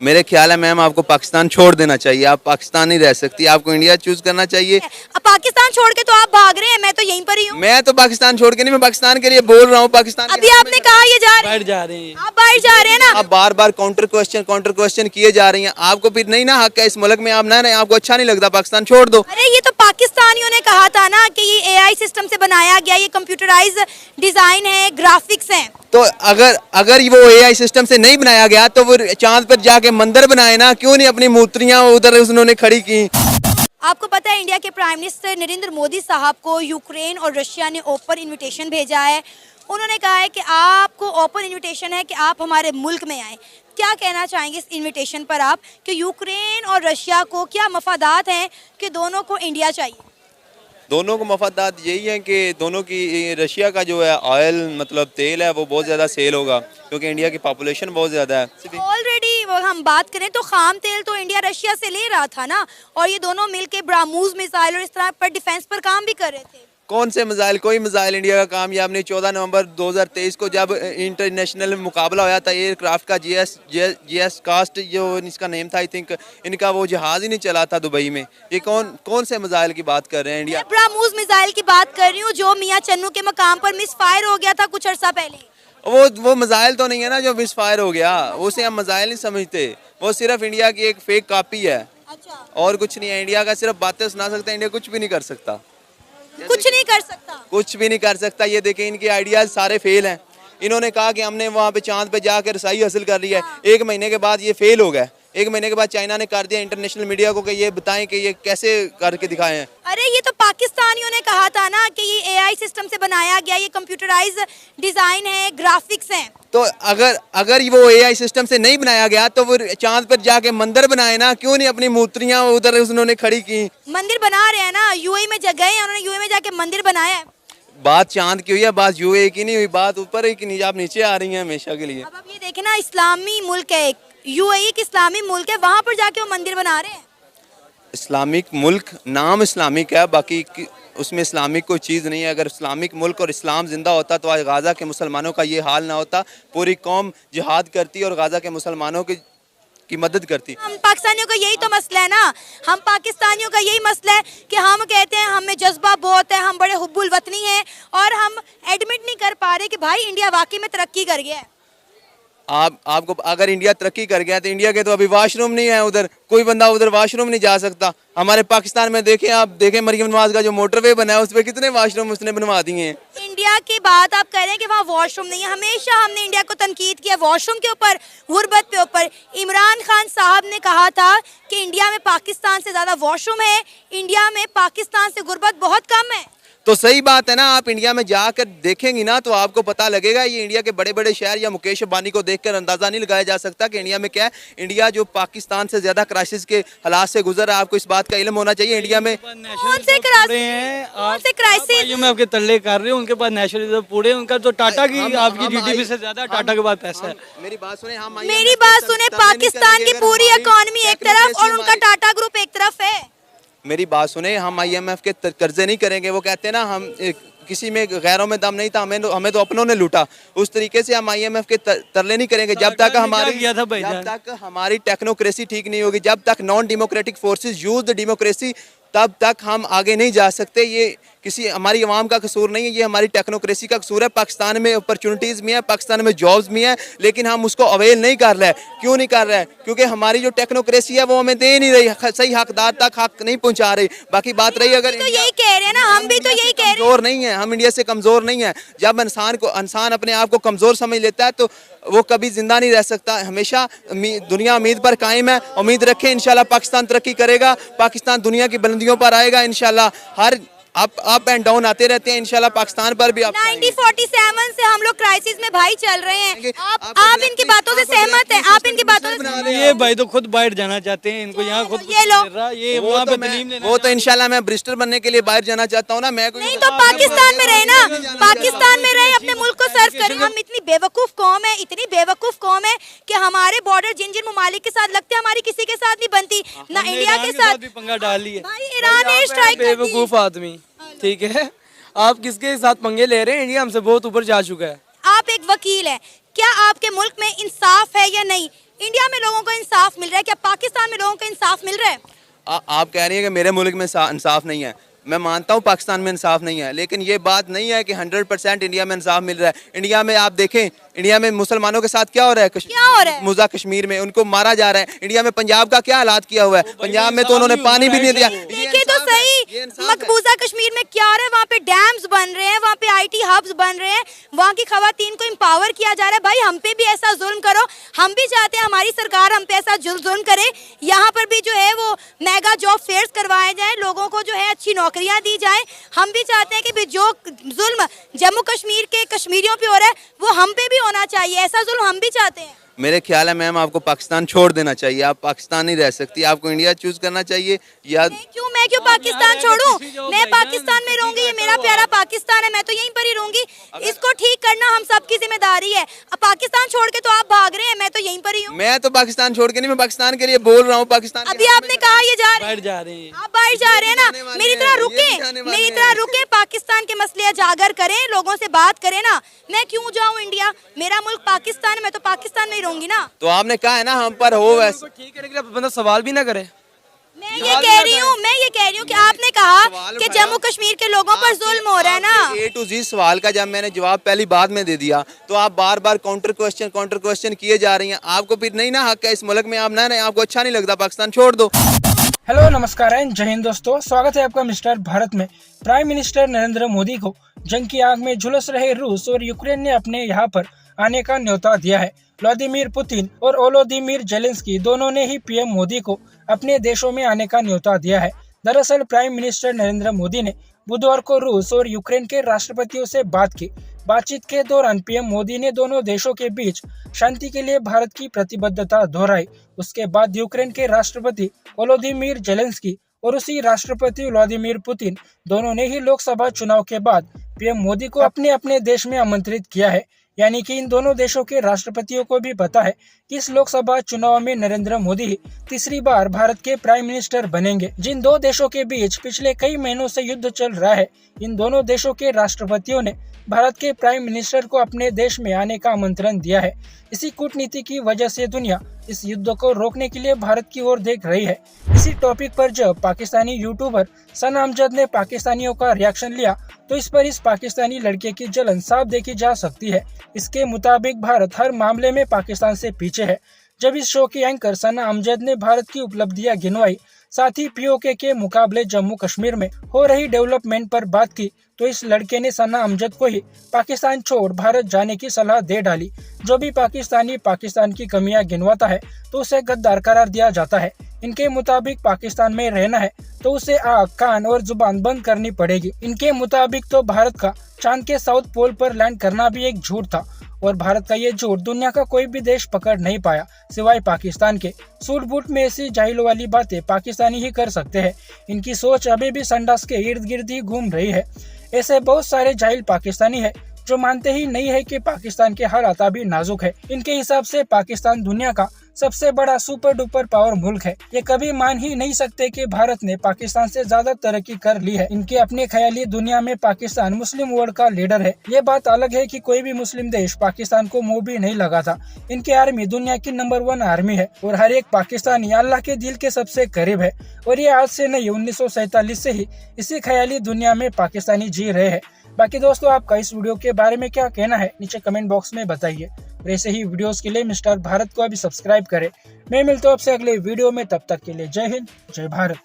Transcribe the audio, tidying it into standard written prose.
मेरे ख्याल है मैम आपको पाकिस्तान छोड़ देना चाहिए। आप पाकिस्तान नहीं रह सकती, आपको इंडिया चूज करना चाहिए। अब पाकिस्तान छोड़ के तो आप भाग रहे हैं, मैं तो यहीं पर ही हूँ। मैं तो पाकिस्तान छोड़ के नहीं, मैं पाकिस्तान के लिए बोल रहा हूँ। पाकिस्तान अभी आपने कहा ये जा रहे बाहर हैं, जा रहे हैं। आप बाहर जा रहे हैं ना। आप बार बार काउंटर क्वेश्चन किए जा रही हैं। आपको फिर नहीं ना हक है इस मुल्क में, आप ना आपको अच्छा नहीं लगता, पाकिस्तान छोड़ दो। अरे ये तो पाकिस्तानियों ने कहा था ना कि ये एआई सिस्टम से बनाया गया, ये कंप्यूटराइज डिजाइन है, ग्राफिक्स हैं। तो अगर वो एआई सिस्टम से नहीं बनाया गया तो वो चांद पर जाके मंदिर बनाए ना, क्यों नहीं अपनी मूर्तियां उधर उन्होंने खड़ी की। आपको पता है इंडिया के प्राइम मिनिस्टर नरेंद्र मोदी साहब को यूक्रेन और रशिया ने ओपन इनविटेशन भेजा है। उन्होंने कहा है कि आपको ओपन इनविटेशन है कि आप हमारे मुल्क में आएँ। क्या कहना चाहेंगे इस इनविटेशन पर आप कि यूक्रेन और रशिया को क्या मफादात हैं कि दोनों को इंडिया चाहिए? दोनों को मफादात यही है कि दोनों की, रशिया का जो है ऑयल मतलब तेल है वो बहुत ज़्यादा सेल होगा क्योंकि इंडिया की पॉपुलेशन बहुत ज़्यादा है। ऑलरेडी हम बात करें तो खाम तेल तो इंडिया रशिया से ले रहा था ना, और ये दोनों मिलके ब्राह्मोस मिसाइल और इस तरह पर डिफेंस पर काम भी कर रहे थे। कौन से मिसाइल, कोई मिसाइल इंडिया का कामयाब नहीं। 14 नवंबर 2023 को जब इंटरनेशनल मुकाबला होया था एयरक्राफ्ट का, जीएस कास्ट जो इसका नेम था, आई थिंक इनका वो जहाज ही नहीं चला था दुबई में। ये कौन से मिसाइल की बात कर रहे हैं इंडिया? ब्राह्मोस मिसाइल की बात कर रही हूँ जो मियां चन्नू के मकाम पर मिस फायर हो गया था कुछ अर्सा पहले। वो मिसाइल तो नहीं है ना जो मिस फायर हो गया, उसे हम मिसाइल नहीं समझते। वो सिर्फ इंडिया की एक फेक कॉपी है। अच्छा। और कुछ नहीं है। इंडिया का सिर्फ बातें सुना सकता है, इंडिया कुछ भी नहीं कर सकता। कुछ नहीं कर सकता, कुछ भी नहीं कर सकता। ये देखें इनके आइडियाज सारे फेल हैं। इन्होंने कहा कि हमने वहाँ पे चांद पे जाकर रसाई हासिल कर ली है। एक महीने के बाद ये फेल हो गया। एक महीने के बाद चाइना ने कर दिया इंटरनेशनल मीडिया को कि ये बताएं कि ये कैसे करके दिखाए हैं। अरे ये तो पाकिस्तानियों ने कहा था ना कि ये एआई सिस्टम से बनाया गया, ये कंप्यूटराइज डिजाइन है, ग्राफिक्स हैं। तो अगर वो एआई सिस्टम से नहीं बनाया गया तो वो चांद पर जाके मंदिर बनाए ना, क्यों नहीं अपनी मूर्तियां उधर उन्होंने खड़ी की। मंदिर बना रहे हैं ना, यूएई में जगह है, उन्होंने यूएई में जाके मंदिर बनाया है। बात चांद की हुई है, बात यूएई की नहीं हुई, बात ऊपर है कि आप नीचे आ रही हैं हमेशा के लिए। अब आप ये देखें ना, इस्लामी मुल्क है, यूएई एक इस्लामी मुल्क है, वहां पर जाके वो मंदिर बना रहे हैं। इस्लामिक मुल्क, नाम इस्लामिक है, बाकी उसमें इस्लामिक कोई चीज़ नहीं है। अगर इस्लामिक मुल्क और इस्लाम जिंदा होता तो आज गाज़ा के मुसलमानों का ये हाल ना होता। पूरी कौम जिहाद करती और गाज़ा के मुसलमानों की मदद करती। हम पाकिस्तानियों का यही तो मसला है ना, हम पाकिस्तानियों का यही मसला है कि हम कहते हैं हमें जज्बा बहुत है, हम बड़े हुब्बुल वतनी हैं, और हम एडमिट नहीं कर पा रहे कि भाई इंडिया वाकई में तरक्की कर गया है। आपको अगर इंडिया तरक्की कर गया तो इंडिया के तो अभी वाशरूम नहीं है, उधर कोई बंदा उधर वाशरूम नहीं जा सकता। हमारे पाकिस्तान में देखें, आप देखें मरियम नवाज का जो मोटरवे बना है उस पर कितने वाशरूम उसने बनवा दिए हैं। इंडिया की बात आप कह रहे हैं कि वहाँ वॉशरूम नहीं है। हमेशा हमने इंडिया को तनकीद किया वॉशरूम के ऊपर, गुर्बत के ऊपर। इमरान खान साहब ने कहा था कि इंडिया में पाकिस्तान से ज़्यादा वॉशरूम है, इंडिया में पाकिस्तान से गुर्बत बहुत कम है। तो सही बात है ना, आप इंडिया में जाकर देखेंगी ना तो आपको पता लगेगा। ये इंडिया के बड़े बड़े शहर या मुकेश अंबानी को देखकर अंदाजा नहीं लगाया जा सकता कि इंडिया में क्या है। इंडिया जो पाकिस्तान से ज्यादा क्राइसिस के हालात से गुजर रहा है, आपको इस बात का इल्म होना चाहिए। इंडिया में कौन से क्राइसिस में आपके तल्ले कर रहे हो, उनके पास नेशनल रिजर्व पूरे, उनका तो टाटा की आपकी जीडीपी से ज्यादा टाटा के पास पैसा है। मेरी बात सुने, हम मेरी बात सुने, पाकिस्तान की पूरी इकोनॉमी एक तरफ और उनका टाटा ग्रुप एक तरफ है। मेरी बात सुने, हम आईएमएफ के कर्जे नहीं करेंगे। वो कहते हैं ना, हम किसी में गैरों में दम नहीं था, हमें तो अपनों ने लूटा। उस तरीके से हम आईएमएफ के तरले नहीं करेंगे जब तक हमारी टेक्नोक्रेसी ठीक नहीं होगी, जब तक non democratic forces use the democracy, तब तक हम आगे नहीं जा सकते। ये किसी हमारी आवाम का कसूर नहीं है, ये हमारी टेक्नोक्रेसी का कसूर है। पाकिस्तान में अपॉर्चुनिटीज़ भी हैं, पाकिस्तान में जॉब्स भी हैं, लेकिन हम उसको अवेल नहीं कर रहे हैं। क्यों नहीं कर रहे हैं? क्योंकि हमारी जो टेक्नोक्रेसी है वो हमें दे नहीं रही, सही हकदार तक हक नहीं पहुंचा रही। बाकी बात रही, अगर तो यही कह रहे हैं ना, हम भी तो यही कह रहे हैं, कमजोर नहीं है, हम इंडिया से कमजोर नहीं है। जब इंसान अपने आप को कमजोर समझ लेता है तो वो कभी जिंदा नहीं रह सकता। हमेशा दुनिया उम्मीद पर कायम है, उम्मीद रखें इंशाल्लाह पाकिस्तान तरक्की करेगा, पाकिस्तान दुनिया की बुलंदियों पर आएगा इंशाल्लाह। हर अप एंड डाउन आते रहते हैं, इंशाल्लाह पाकिस्तान पर भी। 1947 से हम लोग क्राइसिस में भाई चल रहे हैं। आप इनकी बातों से सहमत हैं? आप इनकी बातों से ये भाई तो खुद बाहर जाना चाहते हैं, इनको यहाँ खुद ये लो, ये वहाँ पे दलील लेना। वो तो इंशाल्लाह मैं ब्रिस्टर बनने के लिए बाहर जाना चाहता हूँ ना। मैं नहीं तो पाकिस्तान में रहे ना, पाकिस्तान में रहे, अपने मुल्क को सर्व करें। हम इतनी बेवकूफ कौम है, इतनी बेवकूफ कौम है कि हमारे बॉर्डर जिन जिन ममालिक के साथ लगते हैं, हमारी किसी के साथ नहीं बनती, ना इंडिया के साथ भी पंगा डाल लिया। भाई ईरान एयर स्ट्राइक कर दी। बेवकूफ आदमी, ठीक है। आप किसके साथ पंगे ले रहे हैं? इंडिया हमसे बहुत ऊपर जा चुका है। आप एक वकील हैं, क्या आपके मुल्क में इंसाफ है या नहीं? इंडिया में लोगों को इंसाफ मिल रहा है, क्या पाकिस्तान में लोगों को इंसाफ मिल रहा है? आप कह रही हैं कि मेरे मुल्क में इंसाफ नहीं है। मैं मानता हूँ पाकिस्तान में इंसाफ नहीं है, लेकिन ये बात नहीं है कि 100% इंडिया में इंसाफ मिल रहा है। इंडिया में आप देखें, इंडिया में मुसलमानों के साथ क्या हो रहा है? क्या हो रहा है? मुज़ा कश्मीर में उनको मारा जा रहा है। इंडिया में पंजाब का क्या हालात किया हुआ है? पंजाब में तो उन्होंने पानी भी नहीं दिया। देखिए तो सही, मकबूजा कश्मीर में क्या हो रहा है? वहाँ पे डैम्स बन रहे हैं, वहाँ पे IT हब्स बन रहे हैं, वहाँ की खवातीन को एम्पावर किया जा रहा है। भाई हम पे भी ऐसा जुल्म करो, हम भी चाहते हैं हमारी सरकार हम पे ऐसा जुल्म करे। यहाँ पर भी जो है वो मेगा जॉब फेयर्स करवाए जाए, लोगों को जो है अच्छी नौकरियाँ दी जाए। हम भी चाहते हैं कि जो जुल्म जम्मू कश्मीर के कश्मीरियों पे हो रहा है वो हम पे भी होना चाहिए, ऐसा जुल्म हम भी चाहते हैं। मेरे ख्याल है मैम आपको पाकिस्तान छोड़ देना चाहिए। आप पाकिस्तान नहीं रह सकती, आपको इंडिया चूज करना चाहिए। या मैं क्यों पाकिस्तान छोड़ूं? मैं पाकिस्तान में रहूंगी, ये मेरा प्यारा पाकिस्तान है, मैं तो यहीं पर ही रहूंगी। इसको ठीक करना हम सबकी जिम्मेदारी है। अब पाकिस्तान छोड़ के तो आप भाग रहे हैं, मैं तो यहीं पर ही हूँ। मैं तो पाकिस्तान छोड़ के नहीं, मैं पाकिस्तान के लिए बोल रहा हूँ। पाकिस्तान अभी आपने कहा ये जा रहे हैं, आप बाहर जा रहे हैं ना, मेरी तरह रुके, पाकिस्तान के मसले उजागर करें, लोगों से बात करें ना। मैं क्यों जाऊँ इंडिया? मेरा मुल्क पाकिस्तान है, मैं तो पाकिस्तान में ही रहूंगी ना। तो आपने कहा है ना हम पर हो वैसे ठीक है, लेकिन बंदा सवाल भी ना करे। मैं ये कह रही हूँ कि आपने कहा कि जम्मू कश्मीर के लोगों पर जुल्म हो रहा है ना। A to Z सवाल का जब मैंने जवाब पहली बात में दे दिया तो आप बार बार काउंटर क्वेश्चन किए जा रही हैं। आपको फिर नहीं ना हक है इस मुल्क में, आप ना रहे, आपको अच्छा नहीं लगता, पाकिस्तान छोड़ दो। हेलो नमस्कार एंड जय हिंद दोस्तों, स्वागत है आपका मिस्टर भारत में। प्राइम मिनिस्टर नरेंद्र मोदी को जंग की आग में झुलस रहे रूस और यूक्रेन ने अपने यहाँ पर आने का न्योता दिया है। व्लादिमीर पुतिन और वोलोदिमीर जेलेंस्की दोनों ने ही पीएम मोदी को अपने देशों में आने का न्योता दिया है। दरअसल प्राइम मिनिस्टर नरेंद्र मोदी ने बुधवार को रूस और यूक्रेन के राष्ट्रपतियों से बात की। बातचीत के दौरान पीएम मोदी ने दोनों देशों के बीच शांति के लिए भारत की प्रतिबद्धता दोहराई। उसके बाद यूक्रेन के राष्ट्रपति वोलोदिमीर जेलेंस्की और उसी राष्ट्रपति व्लादिमीर पुतिन दोनों ने ही लोकसभा चुनाव के बाद पीएम मोदी को अपने अपने देश में आमंत्रित किया है। यानी कि इन दोनों देशों के राष्ट्रपतियों को भी पता है कि इस लोकसभा चुनाव में नरेंद्र मोदी तीसरी बार भारत के प्राइम मिनिस्टर बनेंगे। जिन दो देशों के बीच पिछले कई महीनों से युद्ध चल रहा है, इन दोनों देशों के राष्ट्रपतियों ने भारत के प्राइम मिनिस्टर को अपने देश में आने का आमंत्रण दिया है। इसी कूटनीति की वजह से दुनिया इस युद्ध को रोकने के लिए भारत की ओर देख रही है। इसी टॉपिक पर जब पाकिस्तानी यूट्यूबर सना अमजद ने पाकिस्तानियों का रिएक्शन लिया तो इस पर इस पाकिस्तानी लड़के की जलन साफ देखी जा सकती है। इसके मुताबिक भारत हर मामले में पाकिस्तान से पीछे है। जब इस शो की एंकर सना अमजद ने भारत की उपलब्धियां गिनवाई, साथ ही POK के मुकाबले जम्मू कश्मीर में हो रही डेवलपमेंट पर बात की, तो इस लड़के ने सना अमजद को ही पाकिस्तान छोड़ भारत जाने की सलाह दे डाली। जो भी पाकिस्तानी पाकिस्तान की कमियां गिनवाता है तो उसे गद्दार करार दिया जाता है। इनके मुताबिक पाकिस्तान में रहना है तो उसे आँख, कान और जुबान बंद करनी पड़ेगी। इनके मुताबिक तो भारत का चांद के साउथ पोल पर लैंड करना भी एक झूठ था और भारत का ये झूठ दुनिया का कोई भी देश पकड़ नहीं पाया सिवाय पाकिस्तान के। सूट बूट में ऐसी जाहिल वाली बातें पाकिस्तानी ही कर सकते हैं। इनकी सोच अभी भी संडास के इर्द गिर्द ही घूम रही है। ऐसे बहुत सारे जाहिल पाकिस्तानी है जो मानते ही नहीं है कि पाकिस्तान के हालात अभी नाजुक है। इनके हिसाब से पाकिस्तान दुनिया का सबसे बड़ा सुपर डुपर पावर मुल्क है। ये कभी मान ही नहीं सकते कि भारत ने पाकिस्तान से ज्यादा तरक्की कर ली है। इनके अपने ख्याली दुनिया में पाकिस्तान मुस्लिम वर्ल्ड का लीडर है। ये बात अलग है कि कोई भी मुस्लिम देश पाकिस्तान को मुंह भी नहीं लगा था। इनकी आर्मी दुनिया की नंबर 1 आर्मी है और हर एक पाकिस्तानी अल्लाह के दिल के सबसे करीब है। और ये आज से नहीं, 1947 से ही इसी ख्याली दुनिया में पाकिस्तानी जी रहे हैं। बाकी दोस्तों, आपका इस वीडियो के बारे में क्या कहना है नीचे कमेंट बॉक्स में बताइए। और ऐसे ही वीडियोस के लिए मिस्टर भारत को अभी सब्सक्राइब करें। मैं मिलता हूँ आपसे अगले वीडियो में, तब तक के लिए जय हिंद, जय भारत।